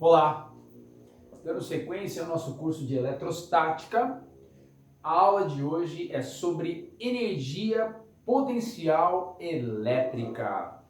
Olá, dando sequência ao nosso curso de eletrostática, a aula de hoje é sobre energia potencial elétrica.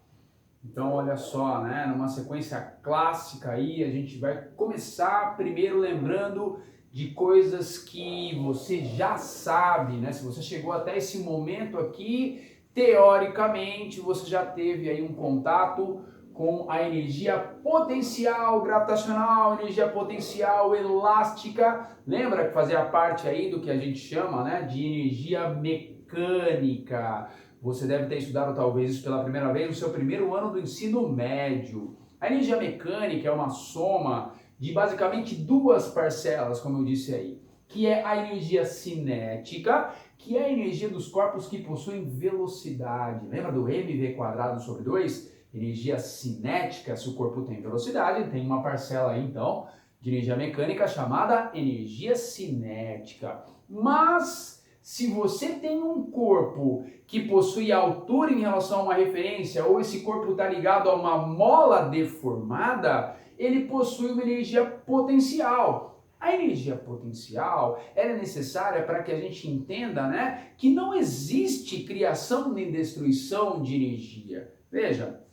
Então, olha só, né? Numa sequência clássica aí, a gente vai começar primeiro lembrando de coisas que você já sabe, né? Se você chegou até esse momento aqui, teoricamente você já teve aí um contato com a energia potencial gravitacional, energia potencial elástica. Lembra que fazia parte aí do que a gente chama, né, de energia mecânica. Você deve ter estudado talvez isso pela primeira vez no seu primeiro ano do ensino médio. A energia mecânica é uma soma de basicamente duas parcelas, como eu disse aí, que é a energia cinética, que é a energia dos corpos que possuem velocidade. Lembra do mv²/2? Energia cinética, se o corpo tem velocidade, tem uma parcela aí, então, de energia mecânica chamada energia cinética. Mas, se você tem um corpo que possui altura em relação a uma referência, ou esse corpo está ligado a uma mola deformada, ele possui uma energia potencial. A energia potencial ela é necessária para que a gente entenda, né, que não existe criação nem destruição de energia. Veja,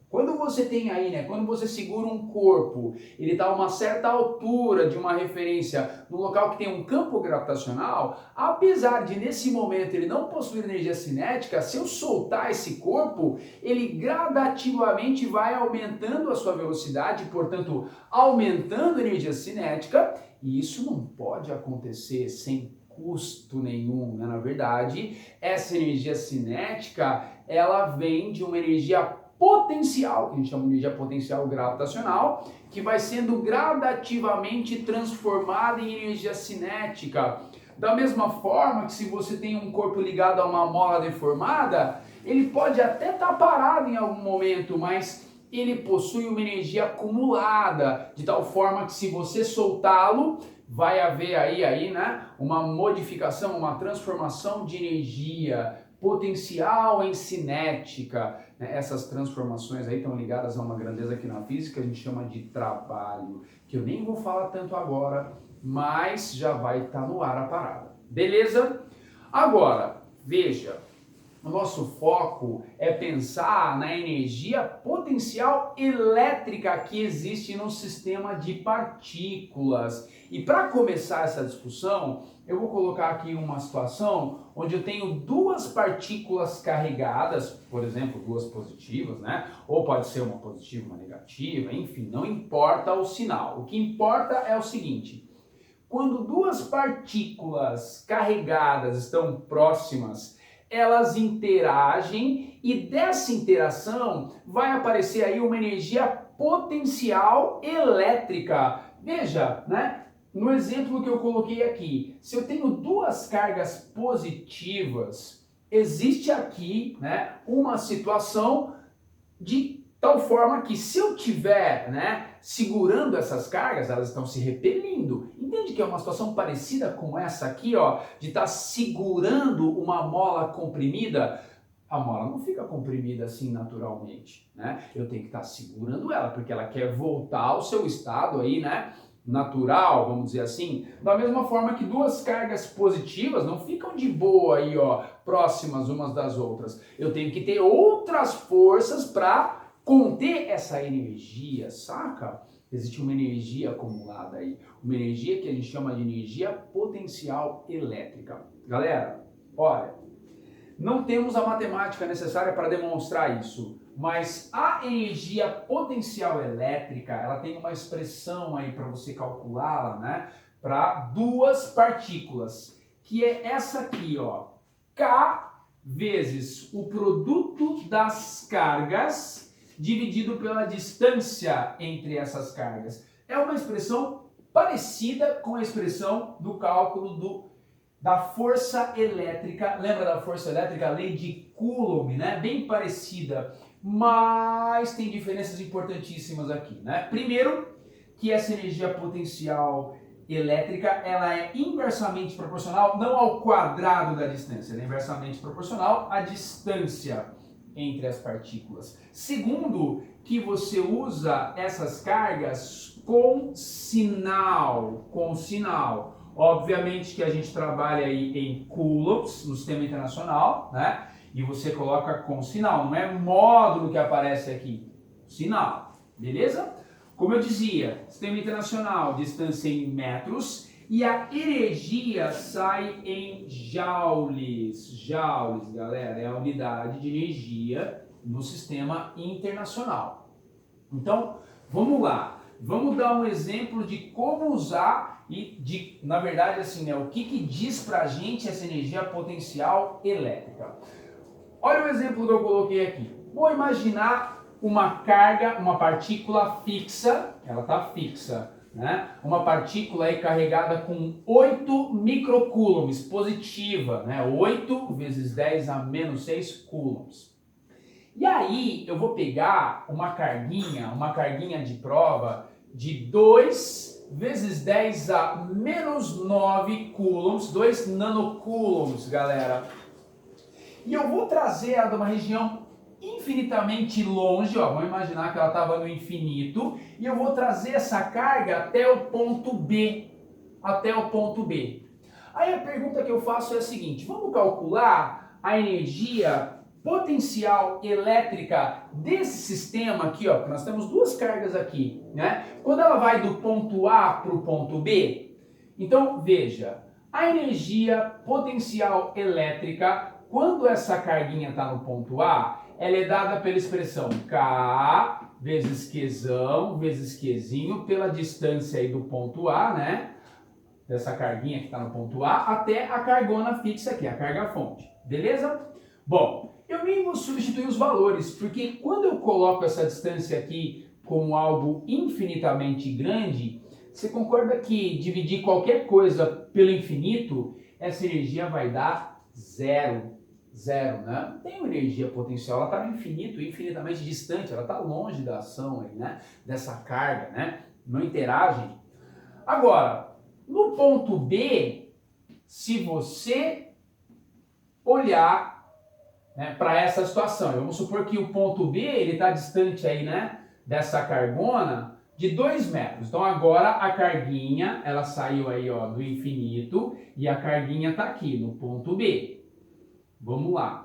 quando você tem aí, né, quando você segura um corpo, ele está a uma certa altura de uma referência, no local que tem um campo gravitacional, apesar de nesse momento ele não possuir energia cinética, se eu soltar esse corpo, ele gradativamente vai aumentando a sua velocidade, portanto, aumentando a energia cinética, e isso não pode acontecer sem custo nenhum, né? Na verdade, essa energia cinética, ela vem de uma energia potencial, que a gente chama de energia potencial gravitacional, que vai sendo gradativamente transformada em energia cinética. Da mesma forma que se você tem um corpo ligado a uma mola deformada, ele pode até estar parado em algum momento, mas ele possui uma energia acumulada, de tal forma que se você soltá-lo, vai haver aí, né, uma modificação, uma transformação de energia potencial em cinética. Essas transformações aí estão ligadas a uma grandeza aqui na física, a gente chama de trabalho, que eu nem vou falar tanto agora, mas já vai estar no ar a parada. Beleza? Agora, veja, o nosso foco é pensar na energia potencial elétrica que existe no sistema de partículas. E para começar essa discussão, eu vou colocar aqui uma situação onde eu tenho duas partículas carregadas, por exemplo, duas positivas, né? Ou pode ser uma positiva, uma negativa, enfim, não importa o sinal. O que importa é o seguinte: quando duas partículas carregadas estão próximas, elas interagem e dessa interação vai aparecer aí uma energia potencial elétrica. Veja, né? No exemplo que eu coloquei aqui, se eu tenho duas cargas positivas, existe aqui, né, uma situação de tal forma que se eu tiver, né, segurando essas cargas, elas estão se repelindo. Entende que é uma situação parecida com essa aqui, ó, de estar segurando uma mola comprimida? A mola não fica comprimida assim naturalmente, né? Eu tenho que estar segurando ela, porque ela quer voltar ao seu estado aí, né, natural, vamos dizer assim. Da mesma forma que duas cargas positivas não ficam de boa aí, ó, próximas umas das outras. Eu tenho que ter outras forças para conter essa energia, saca? Existe uma energia acumulada aí, uma energia que a gente chama de energia potencial elétrica. Galera, olha, não temos a matemática necessária para demonstrar isso, mas a energia potencial elétrica, ela tem uma expressão aí para você calculá-la, né? Para duas partículas, que é essa aqui, ó, K vezes o produto das cargas dividido pela distância entre essas cargas. É uma expressão parecida com a expressão do cálculo da força elétrica. Lembra da força elétrica? A lei de Coulomb, né? Bem parecida, mas tem diferenças importantíssimas aqui, né? Primeiro, que essa energia potencial elétrica, ela é inversamente proporcional não ao quadrado da distância, ela é inversamente proporcional à distância entre as partículas. Segundo, que você usa essas cargas com sinal, Obviamente que a gente trabalha aí em coulombs no sistema internacional, né? E você coloca com sinal, não é módulo que aparece aqui, sinal, beleza? Como eu dizia, sistema internacional, distância em metros, e a energia sai em joules. Joules, galera, é a unidade de energia no sistema internacional. Então, vamos lá. Vamos dar um exemplo de como usar e, na verdade, assim, né, o que diz pra gente essa energia potencial elétrica. Olha o exemplo que eu coloquei aqui. Vou imaginar uma carga, uma partícula fixa, ela está fixa, né? Uma partícula aí carregada com 8 microcoulombs, positiva, né? 8 vezes 10 a menos 6 coulombs. E aí eu vou pegar uma carguinha de prova de 2 vezes 10 a menos 9 coulombs, 2 nanocoulombs, galera. E eu vou trazer ela de uma região infinitamente longe, ó, vamos imaginar que ela estava no infinito, e eu vou trazer essa carga até o ponto B, Aí a pergunta que eu faço é a seguinte, vamos calcular a energia potencial elétrica desse sistema aqui, ó, porque nós temos duas cargas aqui, né? Quando ela vai do ponto A para o ponto B, então veja, a energia potencial elétrica, quando essa carguinha está no ponto A, ela é dada pela expressão K vezes Qzão vezes Qzinho pela distância aí do ponto A, né? Dessa carguinha que está no ponto A até a cargona fixa aqui, a carga fonte. Beleza? Bom, eu nem vou substituir os valores, porque quando eu coloco essa distância aqui como algo infinitamente grande, você concorda que dividir qualquer coisa pelo infinito, essa energia vai dar zero, né? Não tem uma energia potencial, ela está no infinito, infinitamente distante, ela está longe da ação aí, né? Dessa carga, né? Não interagem. Agora, no ponto B, se você olhar, né, para essa situação, vamos supor que o ponto B ele está distante aí, né, dessa cargona de 2 metros. Então agora a carguinha, ela saiu aí, ó, do infinito e a carguinha está aqui no ponto B. Vamos lá.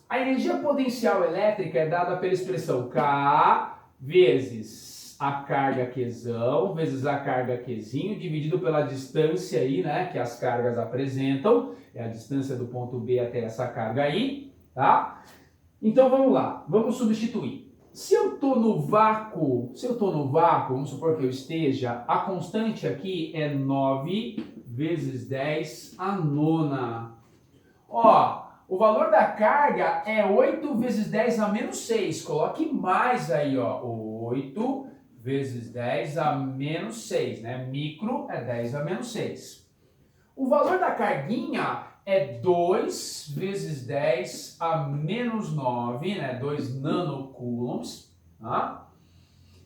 A energia potencial elétrica é dada pela expressão K vezes a carga Qzão vezes a carga Qzinho dividido pela distância aí, né, que as cargas apresentam, é a distância do ponto B até essa carga aí, tá? Então vamos lá, vamos substituir. Se eu estou no vácuo, vamos supor que eu esteja, a constante aqui é 9 vezes 10 a nona. Ó, o valor da carga é 8 vezes 10 a menos 6. Coloque mais aí, ó, 8 vezes 10 a menos 6, né? Micro é 10 a menos 6. O valor da carguinha é 2 vezes 10 a menos 9, né? 2 nanocoulombs, tá?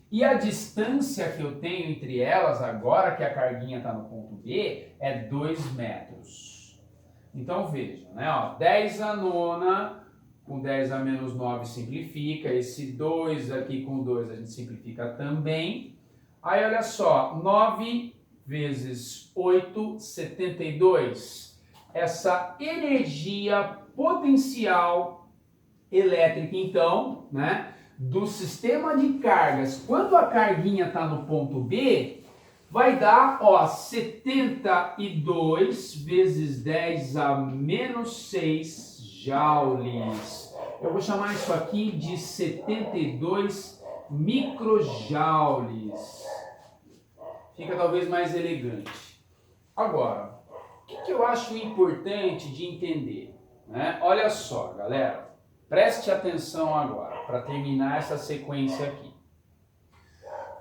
E a distância que eu tenho entre elas agora, que a carguinha está no ponto B, é 2 metros. Então veja, né? Ó, 10 a nona com 10 a menos 9 simplifica. Esse 2 aqui com 2 a gente simplifica também. Aí olha só, 9 vezes 8, 72. Essa energia potencial elétrica, então, né, do sistema de cargas, quando a carguinha está no ponto B, vai dar, ó, 72 vezes 10 a menos 6 joules. Eu vou chamar isso aqui de 72 microjoules. Fica talvez mais elegante. Agora, o que eu acho importante de entender, né? Olha só, galera. Preste atenção agora, para terminar essa sequência aqui.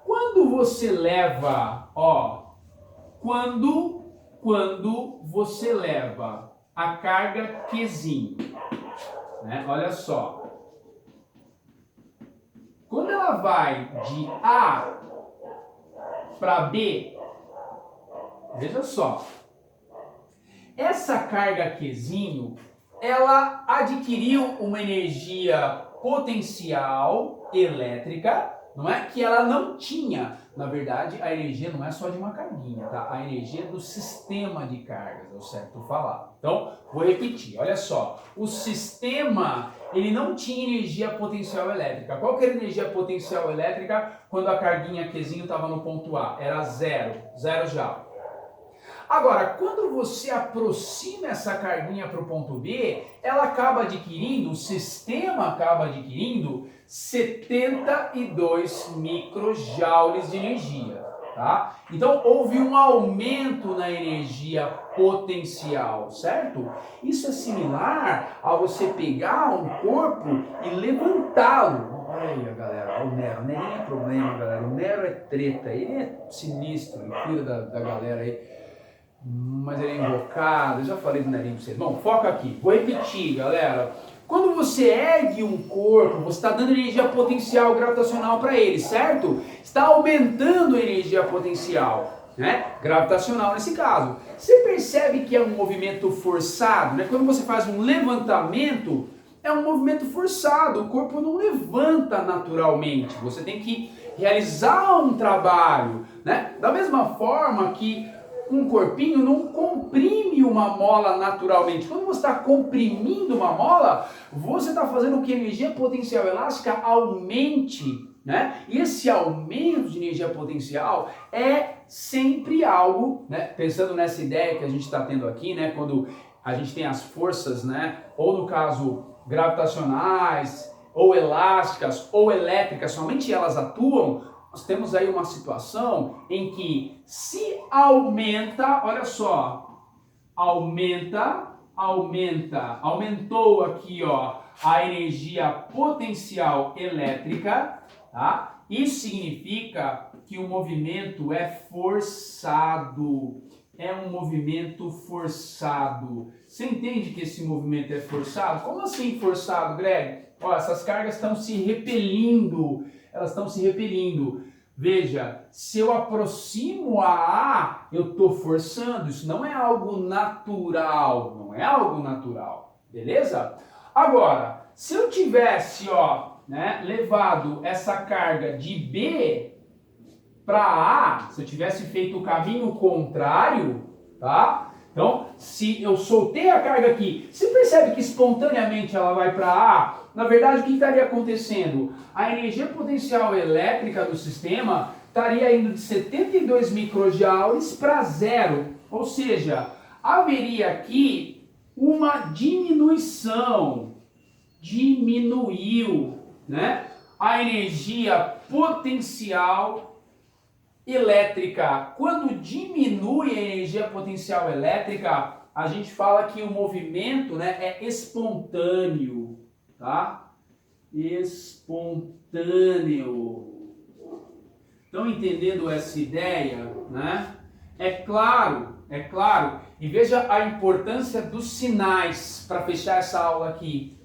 Quando você leva, ó, quando você leva a carga Qzinho, né? Olha só. Quando ela vai de A para B, veja só. Essa carga Qzinho, ela adquiriu uma energia potencial elétrica, não é? Que ela não tinha. Na verdade, a energia não é só de uma carguinha, tá? A energia é do sistema de cargas, é o certo falar. Então, vou repetir, olha só. O sistema, ele não tinha energia potencial elétrica. Qual que era a energia potencial elétrica quando a carguinha Qzinho estava no ponto A? Era zero joule. Agora, quando você aproxima essa carguinha para o ponto B, ela acaba adquirindo, o sistema acaba adquirindo 72 microjoules de energia, tá? Então, houve um aumento na energia potencial, certo? Isso é similar a você pegar um corpo e levantá-lo. Olha aí, galera, o Nero. O Nero é problema, galera. O Nero é treta, ele é sinistro, ele cuida da galera aí. Mas ele é invocado, eu já falei do Nerinho pra vocês. Bom, foca aqui, vou repetir, galera. Quando você ergue um corpo, você está dando energia potencial gravitacional para ele, certo? Está aumentando a energia potencial, né? Gravitacional nesse caso. Você percebe que é um movimento forçado, né? Quando você faz um levantamento, é um movimento forçado, o corpo não levanta naturalmente. Você tem que realizar um trabalho, né? Da mesma forma que um corpinho não comprime uma mola naturalmente. Quando você está comprimindo uma mola, você está fazendo com que a energia potencial elástica aumente, né? E esse aumento de energia potencial é sempre algo, né? Pensando nessa ideia que a gente está tendo aqui, né? Quando a gente tem as forças, né? Ou no caso gravitacionais, ou elásticas, ou elétricas, somente elas atuam. Nós temos aí uma situação em que se aumenta, olha só, aumentou aqui, ó, a energia potencial elétrica, tá? Isso significa que o movimento é forçado, é um movimento forçado. Você entende que esse movimento é forçado? Como assim forçado, Greg? Ó, essas cargas estão se repelindo, elas estão se repelindo. Veja, se eu aproximo a A, eu estou forçando, isso não é algo natural, não é algo natural, beleza? Agora, se eu tivesse, ó, né, levado essa carga de B para A, se eu tivesse feito o caminho contrário, tá? Então, se eu soltei a carga aqui, você percebe que espontaneamente ela vai para A? Na verdade, o que estaria acontecendo? A energia potencial elétrica do sistema estaria indo de 72 microjoules para zero. Ou seja, haveria aqui uma diminuição. Diminuiu, né? A energia potencial elétrica. Quando diminui a energia potencial elétrica, a gente fala que o movimento, né, é espontâneo, tá? Espontâneo. Estão entendendo essa ideia, né? É claro, e veja a importância dos sinais para fechar essa aula aqui.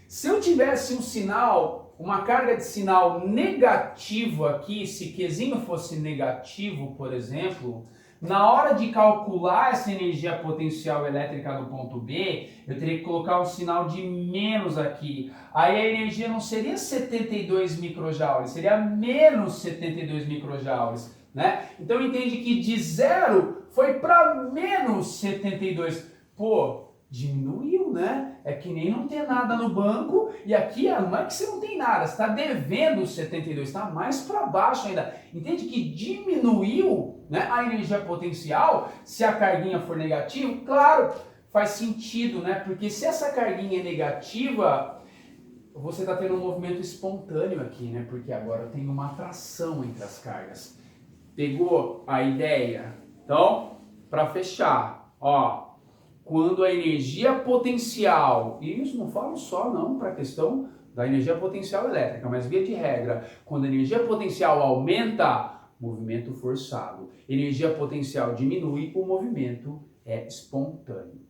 Se eu tivesse um sinal, uma carga de sinal negativo aqui, se Qzinho fosse negativo, por exemplo, na hora de calcular essa energia potencial elétrica do ponto B, eu teria que colocar um sinal de menos aqui. Aí a energia não seria 72 microjoules, seria menos 72 microjoules, né? Então entende que de zero foi para menos 72. Pô, diminuiu, né? É que nem não ter nada no banco, e aqui não é que você não tem nada, você está devendo os 72, está mais para baixo ainda. Entende que diminuiu, né, a energia potencial se a carguinha for negativa? Claro, faz sentido, né? Porque se essa carguinha é negativa, você está tendo um movimento espontâneo aqui, né? Porque agora tem uma atração entre as cargas. Pegou a ideia? Então, para fechar, ó, quando a energia potencial, e isso não falo só não para a questão da energia potencial elétrica, mas via de regra, quando a energia potencial aumenta, movimento forçado. Energia potencial diminui, o movimento é espontâneo.